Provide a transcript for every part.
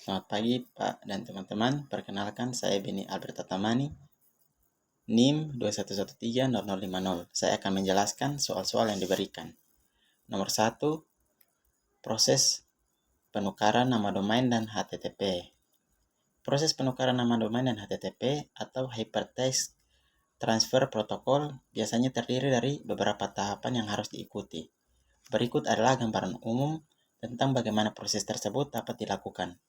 Selamat pagi Pak dan teman-teman, perkenalkan saya Beni Alberta Tamani, NIM 21130050. Saya akan menjelaskan soal-soal yang diberikan. Nomor 1, proses penukaran nama domain dan HTTP. Proses penukaran nama domain dan HTTP atau Hypertext Transfer Protocol biasanya terdiri dari beberapa tahapan yang harus diikuti. Berikut adalah gambaran umum tentang bagaimana proses tersebut dapat dilakukan.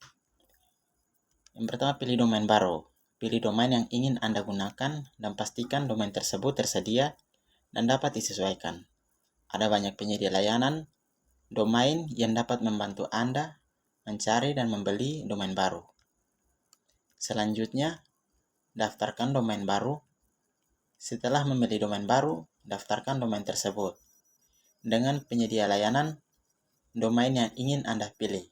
Yang pertama, pilih domain baru. Pilih domain yang ingin Anda gunakan dan pastikan domain tersebut tersedia dan dapat disesuaikan. Ada banyak penyedia layanan domain yang dapat membantu Anda mencari dan membeli domain baru. Selanjutnya, daftarkan domain baru. Setelah memilih domain baru, daftarkan domain tersebut dengan penyedia layanan domain yang ingin Anda pilih.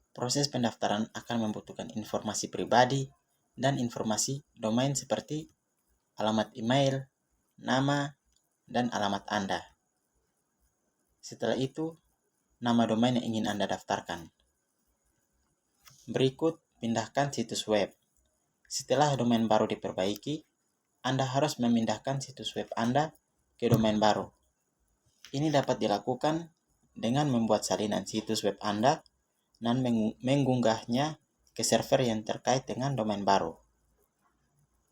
Proses pendaftaran akan membutuhkan informasi pribadi dan informasi domain seperti alamat email, nama, dan alamat Anda. Setelah itu, nama domain yang ingin Anda daftarkan. Berikut, pindahkan situs web. Setelah domain baru diperbaiki, Anda harus memindahkan situs web Anda ke domain baru. Ini dapat dilakukan dengan membuat salinan situs web Anda dan mengunggahnya ke server yang terkait dengan domain baru.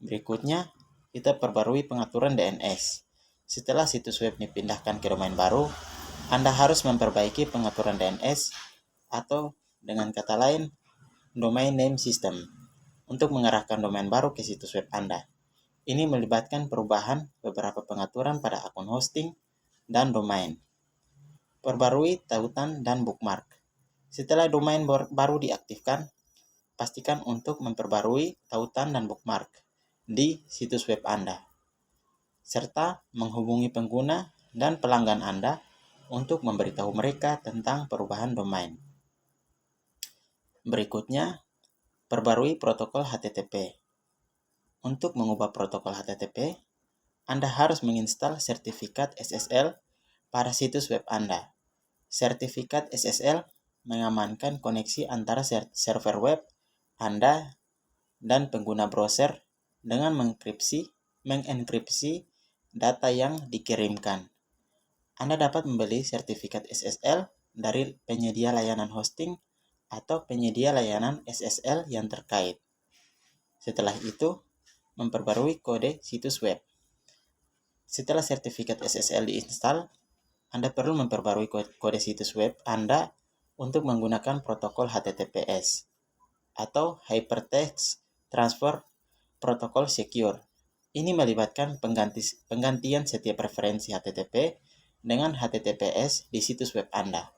Berikutnya, kita perbarui pengaturan DNS. Setelah situs web dipindahkan ke domain baru, Anda harus memperbaiki pengaturan DNS atau dengan kata lain, Domain Name System untuk mengarahkan domain baru ke situs web Anda. Ini melibatkan perubahan beberapa pengaturan pada akun hosting dan domain. Perbarui tautan dan bookmark. Setelah domain baru diaktifkan, pastikan untuk memperbarui tautan dan bookmark di situs web Anda, serta menghubungi pengguna dan pelanggan Anda untuk memberitahu mereka tentang perubahan domain. Berikutnya, perbarui protokol HTTP. Untuk mengubah protokol HTTP, Anda harus menginstal sertifikat SSL pada situs web Anda. Sertifikat SSL mengamankan koneksi antara server web Anda dan pengguna browser dengan mengenkripsi data yang dikirimkan. Anda dapat membeli sertifikat SSL dari penyedia layanan hosting atau penyedia layanan SSL yang terkait. Setelah itu, memperbarui kode situs web. Setelah sertifikat SSL diinstal, Anda perlu memperbarui kode situs web Anda untuk menggunakan protokol HTTPS atau Hypertext Transfer Protocol Secure. Ini melibatkan penggantian setiap referensi HTTP dengan HTTPS di situs web Anda.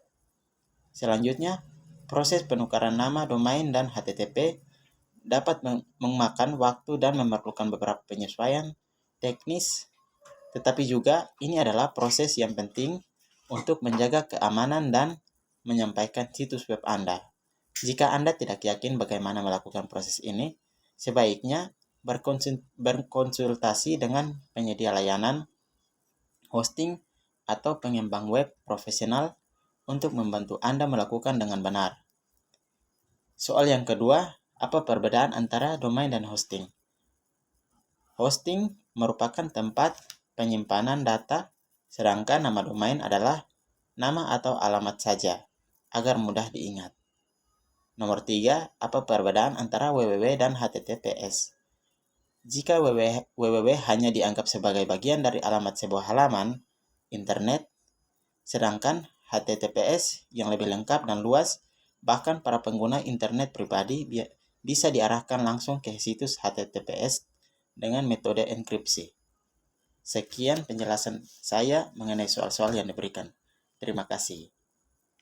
Selanjutnya, proses penukaran nama domain dan HTTP dapat memakan waktu dan memerlukan beberapa penyesuaian teknis, tetapi juga ini adalah proses yang penting untuk menjaga keamanan dan menyampaikan situs web Anda. Jika Anda tidak yakin bagaimana melakukan proses ini, sebaiknya berkonsultasi dengan penyedia layanan hosting atau pengembang web profesional untuk membantu Anda melakukan dengan benar. Soal yang kedua, apa perbedaan antara domain dan hosting? Hosting merupakan tempat penyimpanan data, sedangkan nama domain adalah nama atau alamat saja, agar mudah diingat. Nomor 3, apa perbedaan antara www dan HTTPS? Jika www hanya dianggap sebagai bagian dari alamat sebuah halaman internet, sedangkan HTTPS yang lebih lengkap dan luas, bahkan para pengguna internet pribadi bisa diarahkan langsung ke situs HTTPS dengan metode enkripsi. Sekian penjelasan saya mengenai soal-soal yang diberikan. Terima kasih.